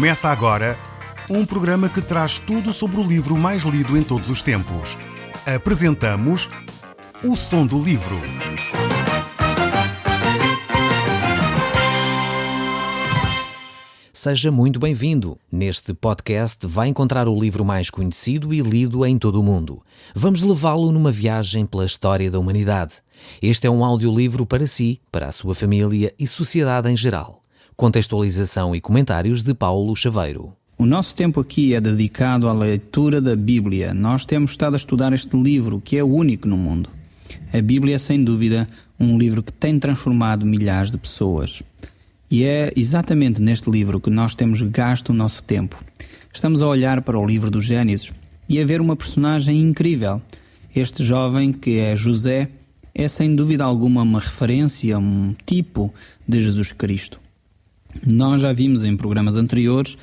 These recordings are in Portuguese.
Começa agora um programa que traz tudo sobre o livro mais lido em todos os tempos. Apresentamos O Som do Livro. Seja muito bem-vindo. Neste podcast vai encontrar o livro mais conhecido e lido em todo o mundo. Vamos levá-lo numa viagem pela história da humanidade. Este é um audiolivro para si, para a sua família e sociedade em geral. Contextualização e comentários de Paulo Chaveiro. O nosso tempo aqui é dedicado à leitura da Bíblia. Nós temos estado a estudar este livro, que é o único no mundo. A Bíblia é, sem dúvida, um livro que tem transformado milhares de pessoas. E é exatamente neste livro que nós temos gasto o nosso tempo. Estamos a olhar para o livro do Gênesis e a ver uma personagem incrível. Este jovem, que é José, é sem dúvida alguma uma referência, um tipo de Jesus Cristo. Nós já vimos em programas anteriores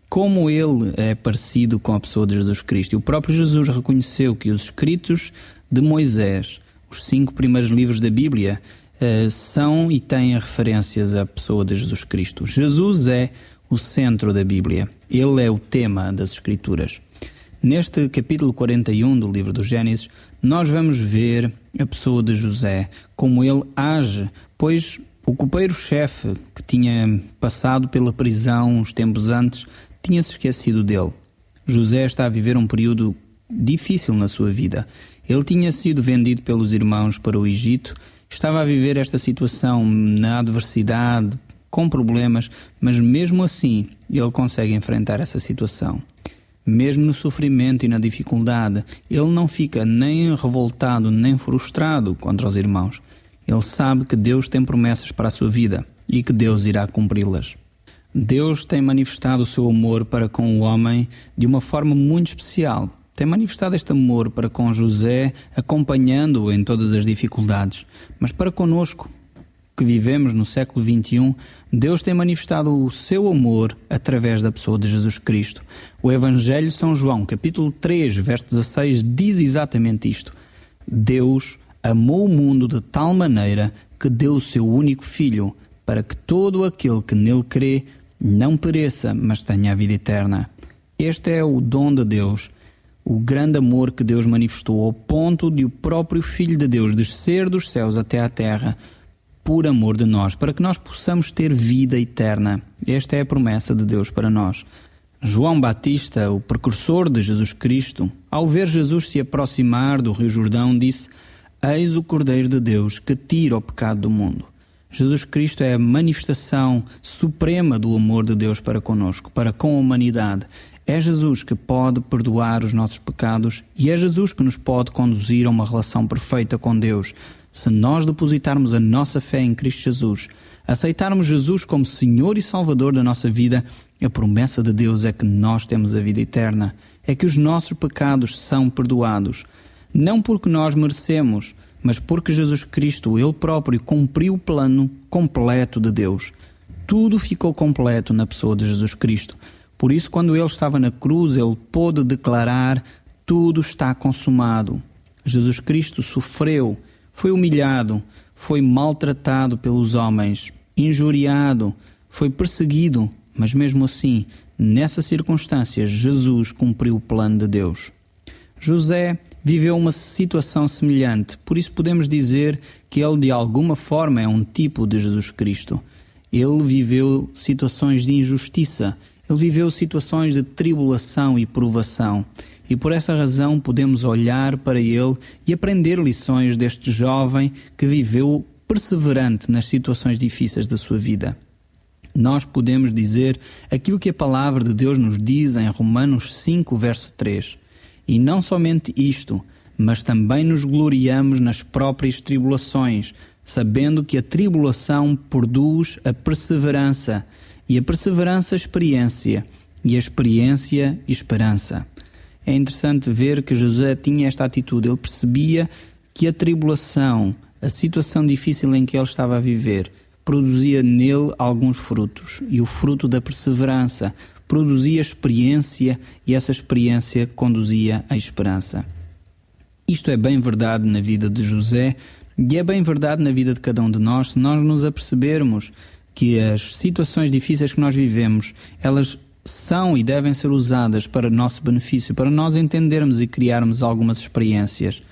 como ele é parecido com a pessoa de Jesus Cristo. E o próprio Jesus reconheceu que os escritos de Moisés, os 5 primeiros livros da Bíblia, são e têm referências à pessoa de Jesus Cristo. Jesus é o centro da Bíblia. Ele é o tema das Escrituras. Neste capítulo 41 do livro do Gênesis, nós vamos ver a pessoa de José, como ele age, pois o copeiro-chefe que tinha passado pela prisão uns tempos antes tinha-se esquecido dele. José está a viver um período difícil na sua vida. Ele tinha sido vendido pelos irmãos para o Egito, estava a viver esta situação na adversidade, com problemas, mas mesmo assim ele consegue enfrentar essa situação. Mesmo no sofrimento e na dificuldade, ele não fica nem revoltado nem frustrado contra os irmãos. Ele sabe que Deus tem promessas para a sua vida e que Deus irá cumpri-las. Deus tem manifestado o seu amor para com o homem de uma forma muito especial. Tem manifestado este amor para com José, acompanhando-o em todas as dificuldades. Mas para conosco, que vivemos no século XXI, Deus tem manifestado o seu amor através da pessoa de Jesus Cristo. O Evangelho de São João, capítulo 3, verso 16, diz exatamente isto. Deus amou o mundo de tal maneira que deu o seu único Filho, para que todo aquele que nele crê não pereça, mas tenha a vida eterna. Este é o dom de Deus, o grande amor que Deus manifestou ao ponto de o próprio Filho de Deus descer dos céus até à terra, por amor de nós, para que nós possamos ter vida eterna. Esta é a promessa de Deus para nós. João Batista, o precursor de Jesus Cristo, ao ver Jesus se aproximar do Rio Jordão, disse: Eis o Cordeiro de Deus que tira o pecado do mundo. Jesus Cristo é a manifestação suprema do amor de Deus para conosco, para com a humanidade. É Jesus que pode perdoar os nossos pecados e é Jesus que nos pode conduzir a uma relação perfeita com Deus. Se nós depositarmos a nossa fé em Cristo Jesus, aceitarmos Jesus como Senhor e Salvador da nossa vida, a promessa de Deus é que nós temos a vida eterna, é que os nossos pecados são perdoados. Não porque nós merecemos, mas porque Jesus Cristo, Ele próprio, cumpriu o plano completo de Deus. Tudo ficou completo na pessoa de Jesus Cristo. Por isso, quando Ele estava na cruz, Ele pôde declarar: tudo está consumado. Jesus Cristo sofreu, foi humilhado, foi maltratado pelos homens, injuriado, foi perseguido, mas mesmo assim, nessa circunstância, Jesus cumpriu o plano de Deus. José viveu uma situação semelhante, por isso podemos dizer que ele de alguma forma é um tipo de Jesus Cristo. Ele viveu situações de injustiça, ele viveu situações de tribulação e provação. E por essa razão podemos olhar para ele e aprender lições deste jovem que viveu perseverante nas situações difíceis da sua vida. Nós podemos dizer aquilo que a palavra de Deus nos diz em Romanos 5, verso 3. E não somente isto, mas também nos gloriamos nas próprias tribulações, sabendo que a tribulação produz a perseverança, e a perseverança a experiência, e a experiência esperança. É interessante ver que José tinha esta atitude. Ele percebia que a tribulação, a situação difícil em que ele estava a viver, produzia nele alguns frutos. E o fruto da perseverança produzia experiência e essa experiência conduzia à esperança. Isto é bem verdade na vida de José e é bem verdade na vida de cada um de nós se nós nos apercebermos que as situações difíceis que nós vivemos, elas são e devem ser usadas para nosso benefício, para nós entendermos e criarmos algumas experiências.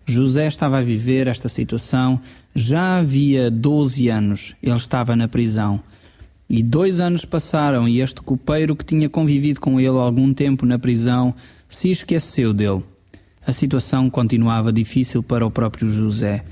José estava a viver esta situação já havia 12 anos. Ele estava na prisão. E 2 anos passaram e este copeiro que tinha convivido com ele algum tempo na prisão se esqueceu dele. A situação continuava difícil para o próprio José.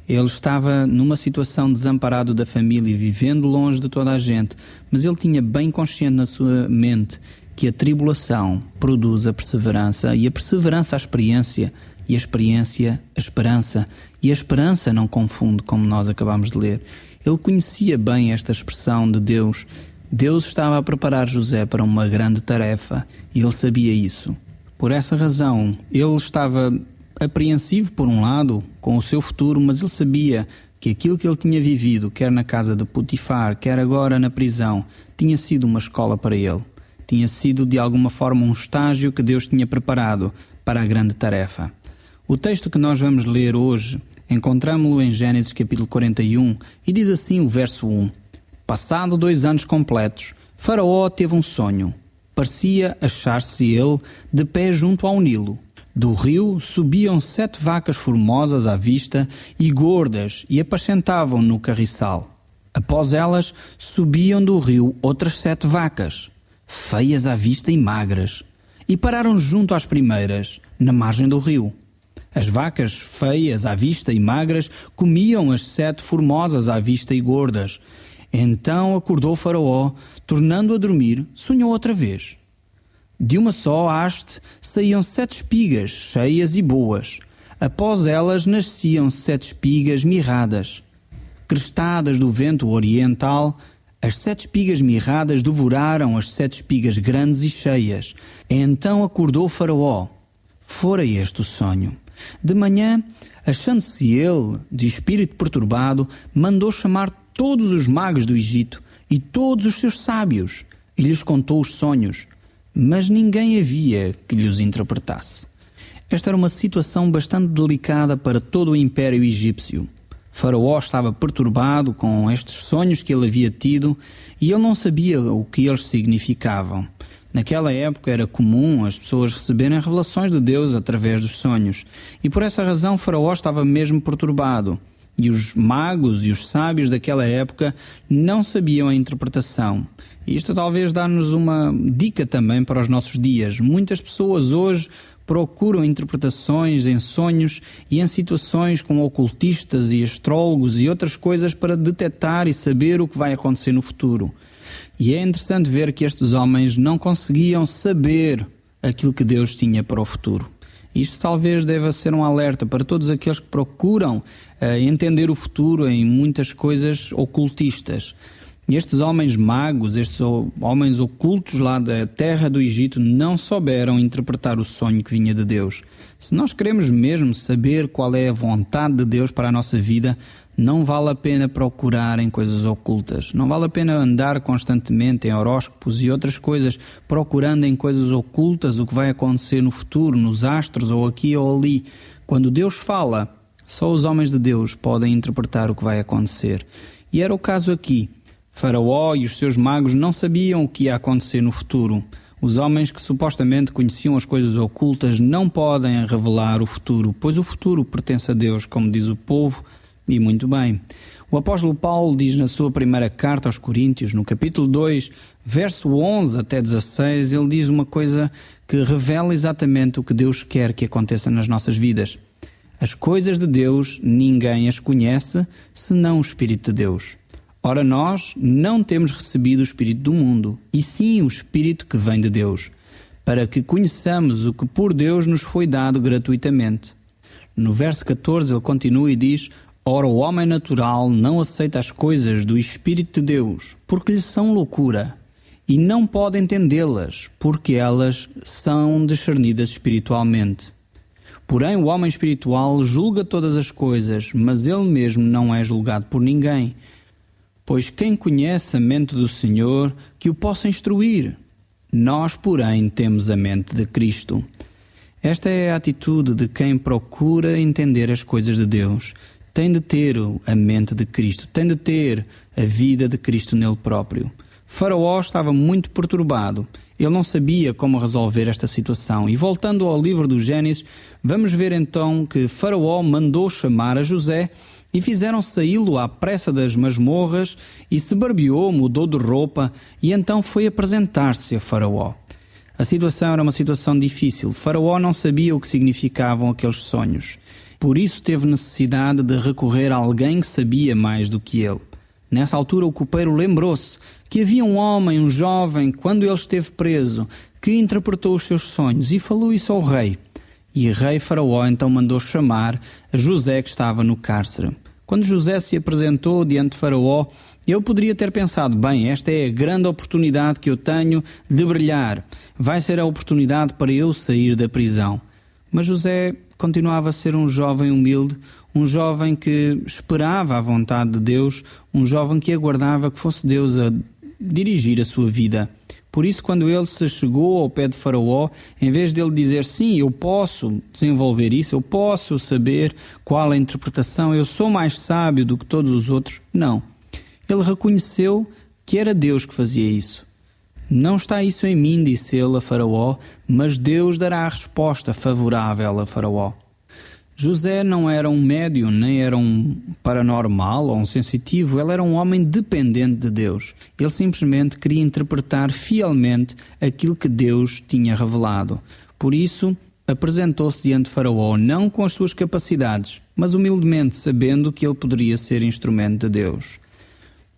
Ele estava numa situação desamparado da família, vivendo longe de toda a gente, mas ele tinha bem consciente na sua mente que a tribulação produz a perseverança, e a perseverança a experiência, e a experiência a esperança, e a esperança não confunde, como nós acabamos de ler. Ele conhecia bem esta expressão de Deus. Deus estava a preparar José para uma grande tarefa e ele sabia isso. Por essa razão, ele estava apreensivo por um lado com o seu futuro, mas ele sabia que aquilo que ele tinha vivido, quer na casa de Potifar, quer agora na prisão, tinha sido uma escola para ele. Tinha sido de alguma forma um estágio que Deus tinha preparado para a grande tarefa. O texto que nós vamos ler hoje encontramos-lo em Gênesis capítulo 41 e diz assim o verso 1. Passado 2 anos completos, Faraó teve um sonho. Parecia achar-se ele de pé junto ao Nilo. Do rio subiam 7 vacas formosas à vista e gordas e apacentavam no carriçal. Após elas subiam do rio outras 7 vacas, feias à vista e magras, e pararam junto às primeiras, na margem do rio. As vacas feias à vista e magras comiam as 7 formosas à vista e gordas. Então acordou Faraó, tornando a dormir, sonhou outra vez. De uma só haste saíam 7 espigas, cheias e boas. Após elas nasciam 7 espigas mirradas. Crestadas do vento oriental, as 7 espigas mirradas devoraram as 7 espigas grandes e cheias. Então acordou Faraó. Fora este o sonho. De manhã, achando-se ele de espírito perturbado, mandou chamar todos os magos do Egito e todos os seus sábios, e lhes contou os sonhos, mas ninguém havia que lhes interpretasse. Esta era uma situação bastante delicada para todo o Império Egípcio. Faraó estava perturbado com estes sonhos que ele havia tido e ele não sabia o que eles significavam. Naquela época era comum as pessoas receberem revelações de Deus através dos sonhos, e por essa razão Faraó estava mesmo perturbado. E os magos e os sábios daquela época não sabiam a interpretação. E isto talvez dá-nos uma dica também para os nossos dias. Muitas pessoas hoje procuram interpretações em sonhos e em situações com ocultistas e astrólogos e outras coisas para detectar e saber o que vai acontecer no futuro. E é interessante ver que estes homens não conseguiam saber aquilo que Deus tinha para o futuro. Isto talvez deva ser um alerta para todos aqueles que procuram entender o futuro em muitas coisas ocultistas. E estes homens magos, estes homens ocultos lá da terra do Egito, não souberam interpretar o sonho que vinha de Deus. Se nós queremos mesmo saber qual é a vontade de Deus para a nossa vida, não vale a pena procurar em coisas ocultas. Não vale a pena andar constantemente em horóscopos e outras coisas, procurando em coisas ocultas o que vai acontecer no futuro, nos astros ou aqui ou ali. Quando Deus fala, só os homens de Deus podem interpretar o que vai acontecer. E era o caso aqui. Faraó e os seus magos não sabiam o que ia acontecer no futuro. Os homens que supostamente conheciam as coisas ocultas não podem revelar o futuro, pois o futuro pertence a Deus, como diz o povo, e muito bem. O apóstolo Paulo diz na sua primeira carta aos Coríntios, no capítulo 2, verso 11 até 16, ele diz uma coisa que revela exatamente o que Deus quer que aconteça nas nossas vidas. As coisas de Deus ninguém as conhece, senão o Espírito de Deus. Ora, nós não temos recebido o Espírito do mundo, e sim o Espírito que vem de Deus, para que conheçamos o que por Deus nos foi dado gratuitamente. No verso 14 ele continua e diz: Ora, o homem natural não aceita as coisas do Espírito de Deus, porque lhe são loucura, e não pode entendê-las, porque elas são discernidas espiritualmente. Porém, o homem espiritual julga todas as coisas, mas ele mesmo não é julgado por ninguém. Pois quem conhece a mente do Senhor, que o possa instruir? Nós, porém, temos a mente de Cristo. Esta é a atitude de quem procura entender as coisas de Deus. Tem de ter a mente de Cristo, tem de ter a vida de Cristo nele próprio. Faraó estava muito perturbado. Ele não sabia como resolver esta situação. E voltando ao livro do Gênesis, vamos ver então que Faraó mandou chamar a José e fizeram saí-lo à pressa das masmorras e se barbeou, mudou de roupa e então foi apresentar-se a Faraó. A situação era uma situação difícil. Faraó não sabia o que significavam aqueles sonhos. Por isso teve necessidade de recorrer a alguém que sabia mais do que ele. Nessa altura o copeiro lembrou-se que havia um homem, um jovem, quando ele esteve preso, que interpretou os seus sonhos e falou isso ao rei. E o rei Faraó então mandou chamar a José, que estava no cárcere. Quando José se apresentou diante de Faraó, ele poderia ter pensado, bem, esta é a grande oportunidade que eu tenho de brilhar. Vai ser a oportunidade para eu sair da prisão. Mas José continuava a ser um jovem humilde, um jovem que esperava a vontade de Deus, um jovem que aguardava que fosse Deus a dirigir a sua vida. Por isso, quando ele se chegou ao pé de Faraó, em vez de ele dizer, sim, eu posso desenvolver isso, eu posso saber qual a interpretação, eu sou mais sábio do que todos os outros, não. Ele reconheceu que era Deus que fazia isso. Não está isso em mim, disse ele a Faraó, mas Deus dará a resposta favorável a Faraó. José não era um médium, nem era um paranormal ou um sensitivo, ele era um homem dependente de Deus. Ele simplesmente queria interpretar fielmente aquilo que Deus tinha revelado. Por isso, apresentou-se diante de Faraó, não com as suas capacidades, mas humildemente, sabendo que ele poderia ser instrumento de Deus.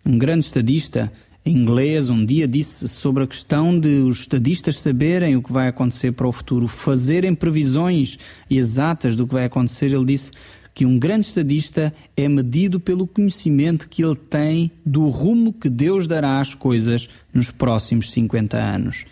Um grande estadista inglês um dia disse sobre a questão de os estadistas saberem o que vai acontecer para o futuro, fazerem previsões exatas do que vai acontecer. Ele disse que um grande estadista é medido pelo conhecimento que ele tem do rumo que Deus dará às coisas nos próximos 50 anos.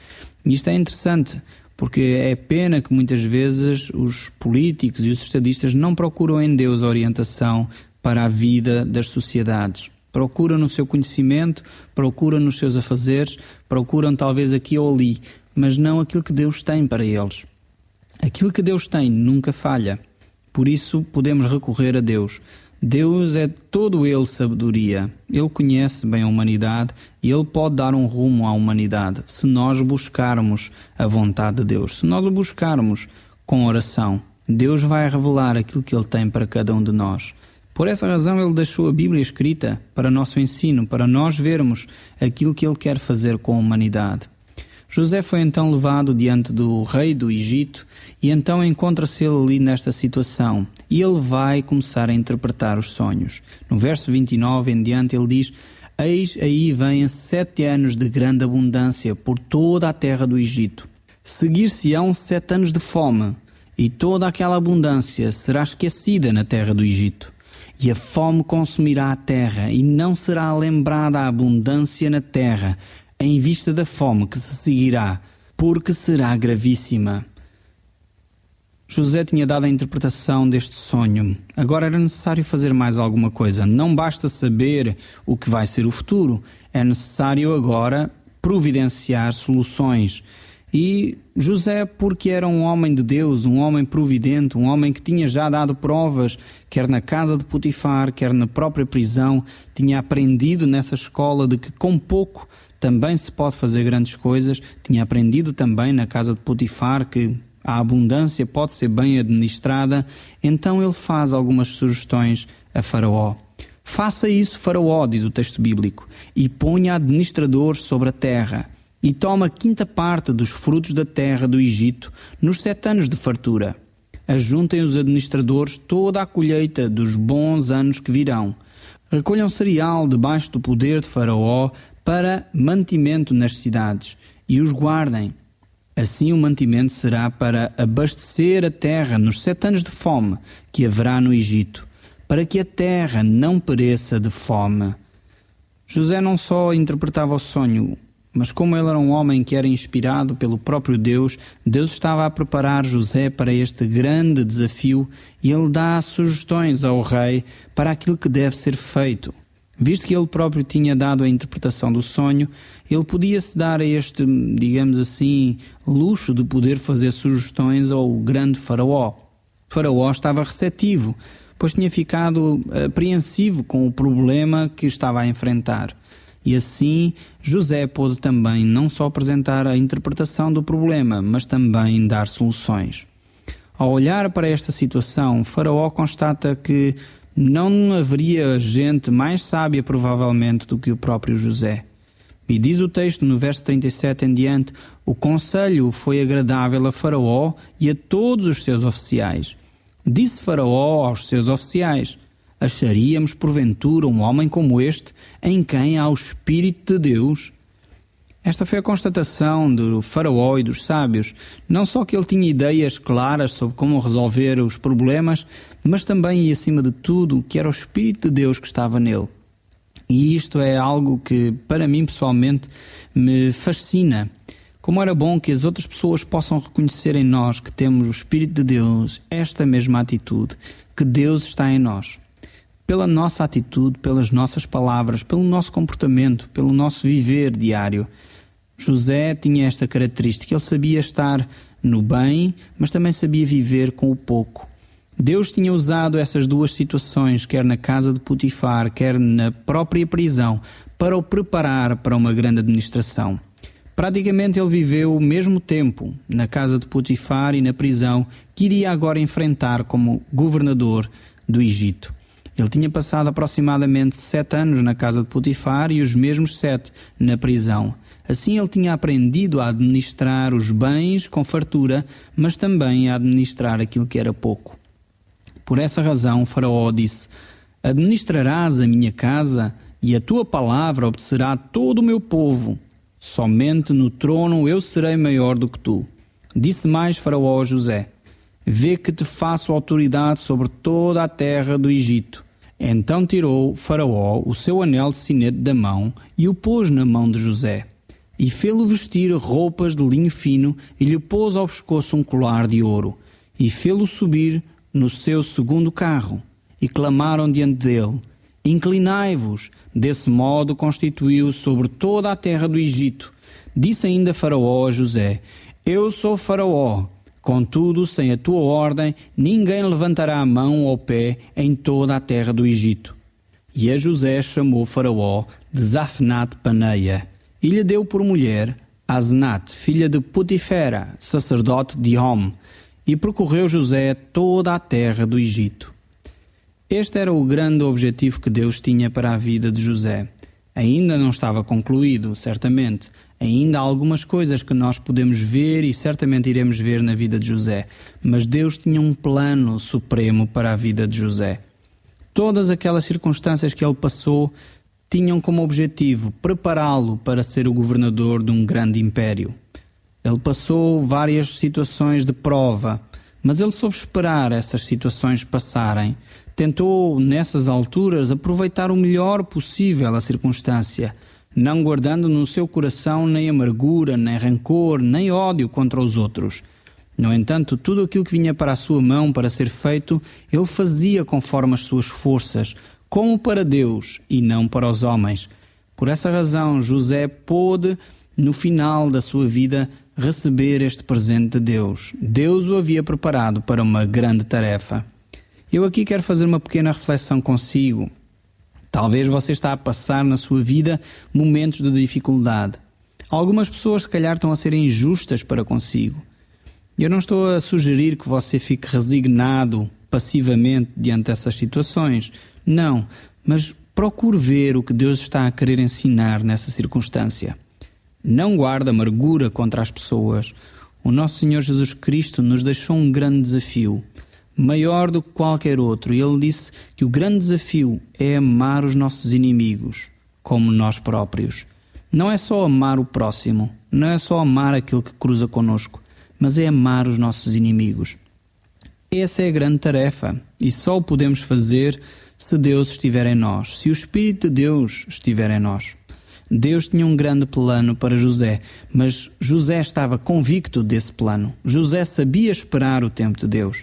E isto é interessante, porque é pena que muitas vezes os políticos e os estadistas não procuram em Deus a orientação para a vida das sociedades. Procuram no seu conhecimento, procuram nos seus afazeres, procuram talvez aqui ou ali, mas não aquilo que Deus tem para eles. Aquilo que Deus tem nunca falha. Por isso podemos recorrer a Deus. Deus é todo Ele sabedoria. Ele conhece bem a humanidade e Ele pode dar um rumo à humanidade se nós buscarmos a vontade de Deus. Se nós o buscarmos com oração, Deus vai revelar aquilo que Ele tem para cada um de nós. Por essa razão Ele deixou a Bíblia escrita para nosso ensino, para nós vermos aquilo que Ele quer fazer com a humanidade. José foi então levado diante do rei do Egito e então encontra-se ele ali nesta situação. E ele vai começar a interpretar os sonhos. No verso 29 em diante ele diz: Eis aí vêm 7 anos de grande abundância por toda a terra do Egito. Seguir-se-ão 7 anos de fome, e toda aquela abundância será esquecida na terra do Egito. E a fome consumirá a terra, e não será lembrada a abundância na terra, em vista da fome que se seguirá, porque será gravíssima. José tinha dado a interpretação deste sonho. Agora era necessário fazer mais alguma coisa. Não basta saber o que vai ser o futuro. É necessário agora providenciar soluções. E José, porque era um homem de Deus, um homem providente, um homem que tinha já dado provas, quer na casa de Potifar, quer na própria prisão, tinha aprendido nessa escola de que com pouco também se pode fazer grandes coisas, tinha aprendido também na casa de Potifar que a abundância pode ser bem administrada, então ele faz algumas sugestões a Faraó. Faça isso, Faraó, diz o texto bíblico, e ponha administradores sobre a terra, e toma a 5ª dos frutos da terra do Egito nos 7 anos de fartura. Ajuntem os administradores toda a colheita dos bons anos que virão. Recolham cereal debaixo do poder de Faraó para mantimento nas cidades, e os guardem. Assim o mantimento será para abastecer a terra nos 7 anos de fome que haverá no Egito, para que a terra não pereça de fome. José não só interpretava o sonho, mas como ele era um homem que era inspirado pelo próprio Deus, Deus estava a preparar José para este grande desafio e ele dá sugestões ao rei para aquilo que deve ser feito. Visto que ele próprio tinha dado a interpretação do sonho, ele podia-se dar a este, digamos assim, luxo de poder fazer sugestões ao grande Faraó. Faraó estava receptivo, pois tinha ficado apreensivo com o problema que estava a enfrentar. E assim, José pôde também não só apresentar a interpretação do problema, mas também dar soluções. Ao olhar para esta situação, Faraó constata que não haveria gente mais sábia provavelmente do que o próprio José. E diz o texto no verso 37 em diante: o conselho foi agradável a Faraó e a todos os seus oficiais. Disse Faraó aos seus oficiais: acharíamos porventura um homem como este, em quem há o Espírito de Deus? Esta foi a constatação do Faraó e dos sábios. Não só que ele tinha ideias claras sobre como resolver os problemas, mas também e acima de tudo que era o Espírito de Deus que estava nele. E isto é algo que para mim pessoalmente me fascina. Como era bom que as outras pessoas possam reconhecer em nós que temos o Espírito de Deus, esta mesma atitude, que Deus está em nós. Pela nossa atitude, pelas nossas palavras, pelo nosso comportamento, pelo nosso viver diário. José tinha esta característica, ele sabia estar no bem, mas também sabia viver com o pouco. Deus tinha usado essas duas situações, quer na casa de Potifar, quer na própria prisão, para o preparar para uma grande administração. Praticamente ele viveu o mesmo tempo na casa de Potifar e na prisão que iria agora enfrentar como governador do Egito. Ele tinha passado aproximadamente 7 anos na casa de Potifar e os mesmos 7 na prisão. Assim ele tinha aprendido a administrar os bens com fartura, mas também a administrar aquilo que era pouco. Por essa razão, Faraó disse: administrarás a minha casa e a tua palavra obedecerá a todo o meu povo. Somente no trono eu serei maior do que tu. Disse mais Faraó a José: vê que te faço autoridade sobre toda a terra do Egito. Então tirou Faraó o seu anel de sinete da mão e o pôs na mão de José. E fê-lo vestir roupas de linho fino e lhe pôs ao pescoço um colar de ouro. E fê-lo subir no seu segundo carro. E clamaram diante dele: inclinai-vos. Desse modo constituiu sobre toda a terra do Egito. Disse ainda Faraó a José: eu sou Faraó. Contudo, sem a tua ordem, ninguém levantará a mão ou pé em toda a terra do Egito. E a José chamou Faraó de Zafnat-Paneia, e lhe deu por mulher Asenat, filha de Potifera, sacerdote de On, e percorreu José toda a terra do Egito. Este era o grande objetivo que Deus tinha para a vida de José. Ainda não estava concluído, certamente. Ainda há algumas coisas que nós podemos ver e certamente iremos ver na vida de José. Mas Deus tinha um plano supremo para a vida de José. Todas aquelas circunstâncias que ele passou tinham como objetivo prepará-lo para ser o governador de um grande império. Ele passou várias situações de prova, mas ele soube esperar essas situações passarem. Tentou, nessas alturas, aproveitar o melhor possível a circunstância, não guardando no seu coração nem amargura, nem rancor, nem ódio contra os outros. No entanto, tudo aquilo que vinha para a sua mão para ser feito, ele fazia conforme as suas forças, como para Deus e não para os homens. Por essa razão, José pôde, no final da sua vida, receber este presente de Deus. Deus o havia preparado para uma grande tarefa. Eu aqui quero fazer uma pequena reflexão consigo. Talvez você está a passar na sua vida momentos de dificuldade. Algumas pessoas se calhar estão a ser injustas para consigo. Eu não estou a sugerir que você fique resignado passivamente diante dessas situações. Não, mas procure ver o que Deus está a querer ensinar nessa circunstância. Não guarde amargura contra as pessoas. O nosso Senhor Jesus Cristo nos deixou um grande desafio, maior do que qualquer outro. E Ele disse que o grande desafio é amar os nossos inimigos como nós próprios. Não é só amar o próximo, não é só amar aquele que cruza connosco, mas é amar os nossos inimigos. Essa é a grande tarefa e só o podemos fazer se Deus estiver em nós, se o Espírito de Deus estiver em nós. Deus tinha um grande plano para José, mas José estava convicto desse plano. José sabia esperar o tempo de Deus.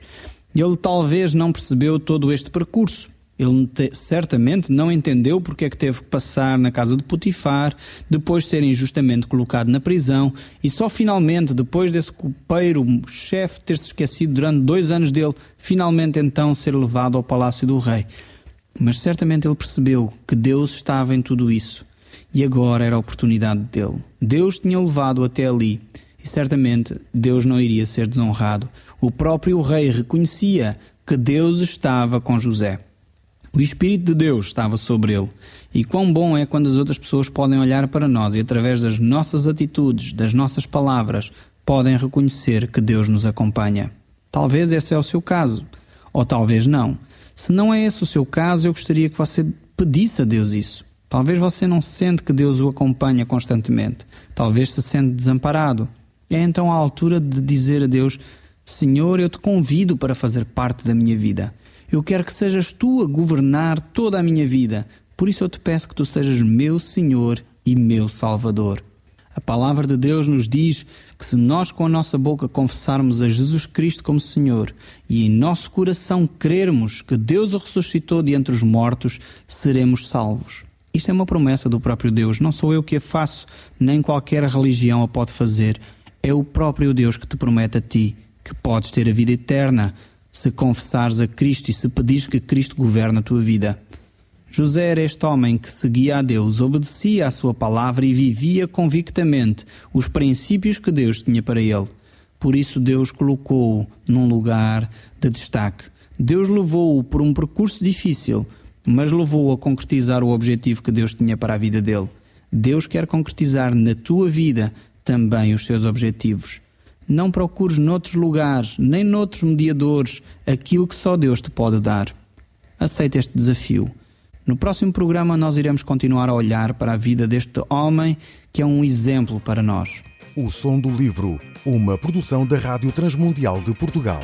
Ele talvez não percebeu todo este percurso. Ele certamente não entendeu porque é que teve que passar na casa de Potifar, depois de ser injustamente colocado na prisão, e só finalmente, depois desse copeiro, chefe, ter se esquecido durante 2 anos dele, finalmente então ser levado ao palácio do rei. Mas certamente ele percebeu que Deus estava em tudo isso. e agora era a oportunidade dele. Deus tinha levado até ali e certamente Deus não iria ser desonrado. O próprio rei reconhecia que Deus estava com José. O Espírito de Deus estava sobre ele. E quão bom é quando as outras pessoas podem olhar para nós e através das nossas atitudes, das nossas palavras, podem reconhecer que Deus nos acompanha. Talvez esse é o seu caso, ou talvez não. Se não é esse o seu caso, eu gostaria que você pedisse a Deus isso. Talvez você não sente que Deus o acompanha constantemente. Talvez se sente desamparado. É então a altura de dizer a Deus: Senhor, eu te convido para fazer parte da minha vida. Eu quero que sejas tu a governar toda a minha vida. Por isso eu te peço que tu sejas meu Senhor e meu Salvador. A palavra de Deus nos diz que se nós com a nossa boca confessarmos a Jesus Cristo como Senhor e em nosso coração crermos que Deus o ressuscitou de entre os mortos, seremos salvos. Isto é uma promessa do próprio Deus. Não sou eu que a faço, nem qualquer religião a pode fazer. É o próprio Deus que te promete a ti que podes ter a vida eterna se confessares a Cristo e se pedires que Cristo governe a tua vida. José era este homem que seguia a Deus, obedecia à sua palavra e vivia convictamente os princípios que Deus tinha para ele. Por isso Deus colocou-o num lugar de destaque. Deus levou-o por um percurso difícil, mas levou-o a concretizar o objetivo que Deus tinha para a vida dele. Deus quer concretizar na tua vida também os seus objetivos. Não procures noutros lugares, nem noutros mediadores, aquilo que só Deus te pode dar. Aceita este desafio. No próximo programa nós iremos continuar a olhar para a vida deste homem que é um exemplo para nós. O Som do Livro, uma produção da Rádio Transmundial de Portugal.